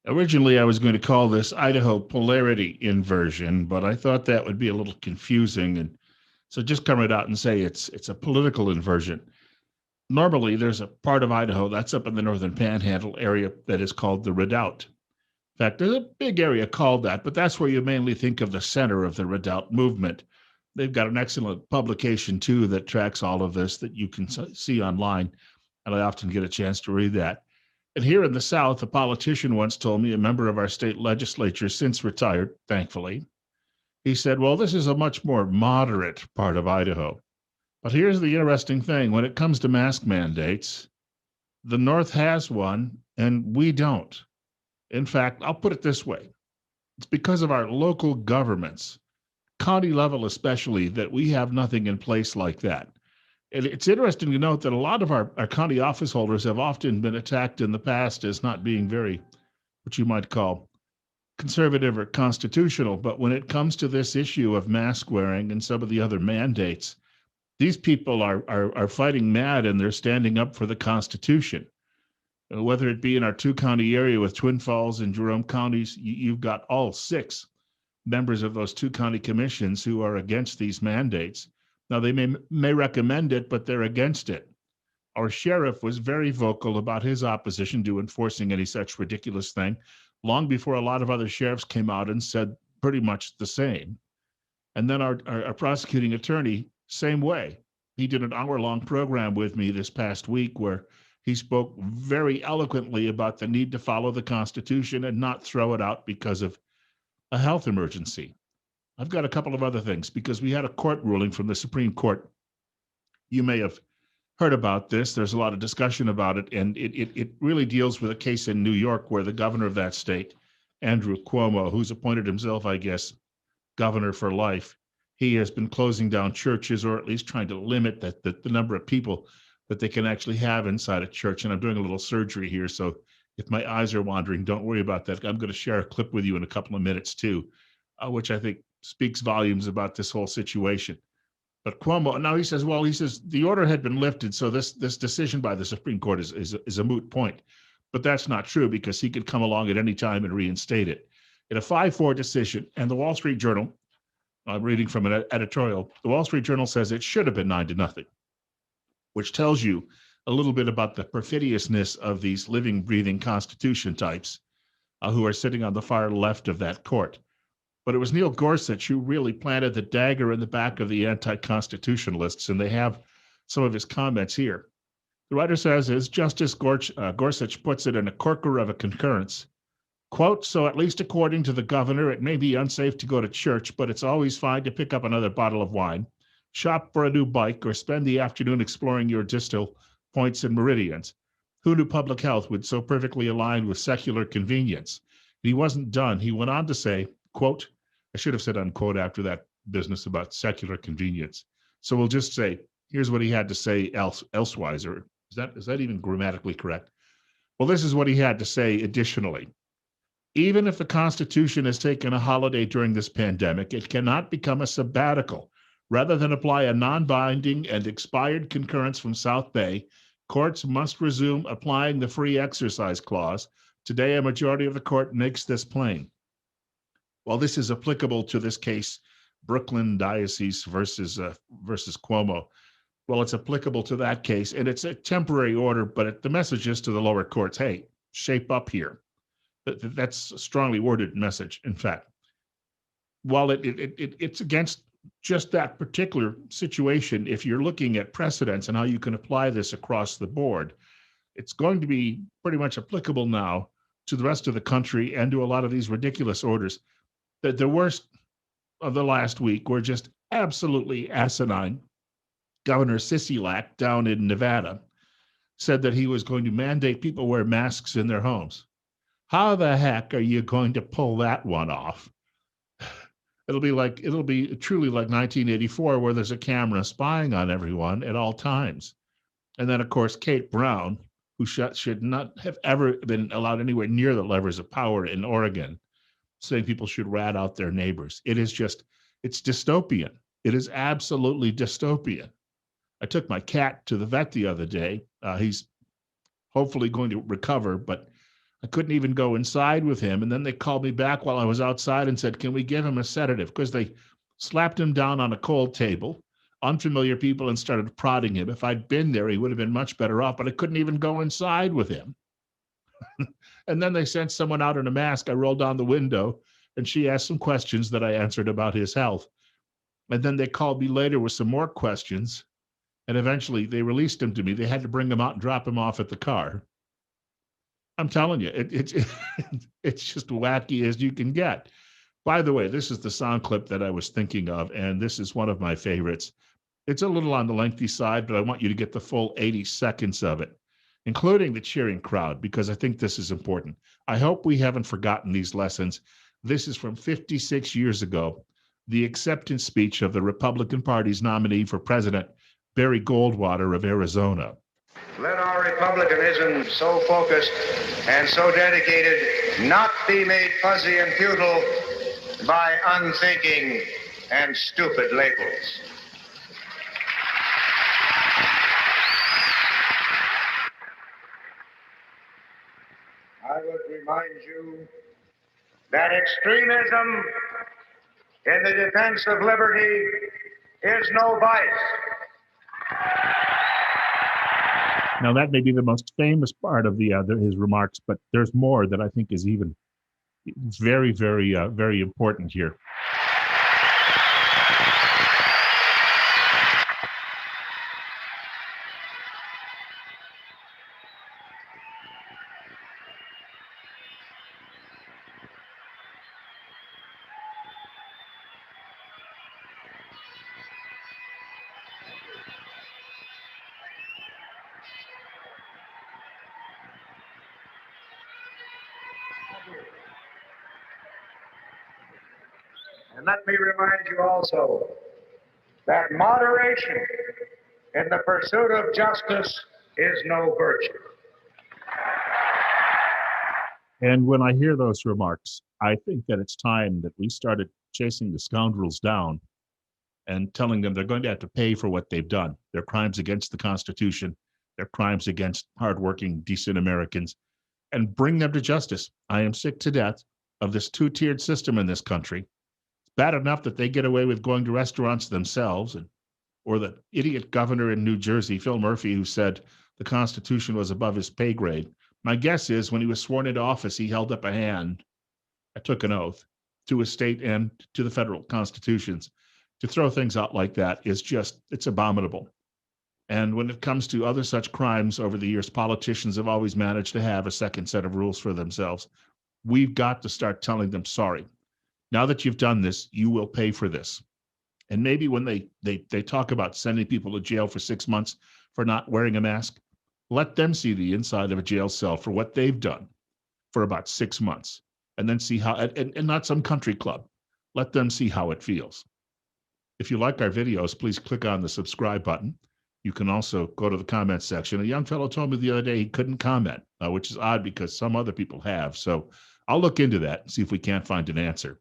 Originally, I was going to call this Idaho polarity inversion, but I thought that would be a little confusing, and so just come right out and say it's a political inversion. Normally, there's a part of Idaho that's up in the northern Panhandle area that is called the Redoubt. In fact, there's a big area called that, but that's where you mainly think of the center of the Redoubt movement. They've got an excellent publication too that tracks all of this that you can see online, and I often get a chance to read that. And here in the South, a politician once told me, a member of our state legislature, since retired, thankfully, he said, well, this is a much more moderate part of Idaho. But here's the interesting thing when it comes to mask mandates, the North has one and we don't. In fact, I'll put it this way it's because of our local governments, county level especially, that we have nothing in place like that. And it's interesting to note that a lot of our county office holders have often been attacked in the past as not being very, what you might call, conservative or constitutional. But when it comes to this issue of mask wearing and some of the other mandates, these people are fighting mad and they're standing up for the Constitution. Whether it be in our two county area with Twin Falls and Jerome counties, you've got all six members of those two county commissions who are against these mandates. Now, they may recommend it, but they're against it. Our sheriff was very vocal about his opposition to enforcing any such ridiculous thing long before a lot of other sheriffs came out and said pretty much the same. And then our prosecuting attorney, same way. He did an hour-long program with me this past week where he spoke very eloquently about the need to follow the Constitution and not throw it out because of a health emergency. I've got a couple of other things because we had a court ruling from the Supreme Court. You may have heard about this. There's a lot of discussion about it, and it really deals with a case in New York where the governor of that state, Andrew Cuomo, who's appointed himself, I guess, governor for life, he has been closing down churches or at least trying to limit the number of people that they can actually have inside a church. And I'm doing a little surgery here, so if my eyes are wandering, don't worry about that. I'm going to share a clip with you in a couple of minutes too, which I think speaks volumes about this whole situation. But Cuomo, now he says, well, he says the order had been lifted, so this decision by the Supreme Court is a moot point. But that's not true because he could come along at any time and reinstate it. In a 5-4 decision, and the Wall Street Journal, I'm reading from an editorial, the Wall Street Journal says it should have been 9-0, which tells you a little bit about the perfidiousness of these living, breathing Constitution types who are sitting on the far left of that court. But it was Neil Gorsuch who really planted the dagger in the back of the anti-constitutionalists, and they have some of his comments here. The writer says, as Justice Gorsuch puts it in a corker of a concurrence, quote, so at least according to the governor, it may be unsafe to go to church, but it's always fine to pick up another bottle of wine, shop for a new bike, or spend the afternoon exploring your distal points and meridians. Who knew public health would so perfectly align with secular convenience? And he wasn't done. He went on to say, quote, I should have said unquote after that business about secular convenience. So we'll just say, here's what he had to say elsewise, or is that even grammatically correct? Well, this is what he had to say additionally. Even if the Constitution has taken a holiday during this pandemic, it cannot become a sabbatical. Rather than apply a non-binding and expired concurrence from South Bay, courts must resume applying the free exercise clause. Today, a majority of the court makes this plain. Well, this is applicable to this case, Brooklyn Diocese versus Cuomo. Well, it's applicable to that case, and it's a temporary order, but the message is to the lower courts, hey, shape up here. That's a strongly worded message, in fact. While it's against just that particular situation, if you're looking at precedents and how you can apply this across the board, it's going to be pretty much applicable now to the rest of the country and to a lot of these ridiculous orders. The worst of the last week were just absolutely asinine. Governor Sisolak down in Nevada said that he was going to mandate people wear masks in their homes. How the heck are you going to pull that one off? It'll be truly like 1984, where there's a camera spying on everyone at all times. And then, of course, Kate Brown, who should not have ever been allowed anywhere near the levers of power in Oregon, saying people should rat out their neighbors. It's dystopian. It is absolutely dystopian. I took my cat to the vet the other day. He's hopefully going to recover, but I couldn't even go inside with him. And then they called me back while I was outside and said, can we give him a sedative? Because they slapped him down on a cold table, unfamiliar people, and started prodding him. If I'd been there, he would have been much better off, but I couldn't even go inside with him. And then they sent someone out in a mask. I rolled down the window and she asked some questions that I answered about his health. And then they called me later with some more questions. And eventually they released him to me. They had to bring him out and drop him off at the car. I'm telling you, it's just wacky as you can get. By the way, this is the sound clip that I was thinking of, and this is one of my favorites. It's a little on the lengthy side, but I want you to get the full 80 seconds of it, including the cheering crowd, because I think this is important. I hope we haven't forgotten these lessons. This is from 56 years ago, the acceptance speech of the Republican Party's nominee for president, Barry Goldwater of Arizona. Let our republicanism, so focused and so dedicated, not be made fuzzy and futile by unthinking and stupid labels. I would remind you that extremism in the defense of liberty is no vice. Now, that may be the most famous part of his remarks, but there's more that I think is even very, very important here. And let me remind you also that moderation in the pursuit of justice is no virtue. And when I hear those remarks, I think that it's time that we started chasing the scoundrels down and telling them they're going to have to pay for what they've done. Their crimes against the Constitution, their crimes against hardworking, decent Americans, and bring them to justice. I am sick to death of this two-tiered system in this country. Bad enough that they get away with going to restaurants themselves, or the idiot governor in New Jersey, Phil Murphy, who said the Constitution was above his pay grade. My guess is when he was sworn into office, he held up a hand, I took an oath, to his state and to the federal constitutions. To throw things out like that is just, it's abominable. And when it comes to other such crimes over the years, politicians have always managed to have a second set of rules for themselves. We've got to start telling them, sorry. Now that you've done this, you will pay for this. And maybe when they talk about sending people to jail for 6 months for not wearing a mask, let them see the inside of a jail cell for what they've done for about 6 months, and then see how, and not some country club. Let them see how it feels. If you like our videos, please click on the subscribe button. You can also go to the comments section. A young fellow told me the other day he couldn't comment, which is odd because some other people have. So I'll look into that and see if we can't find an answer.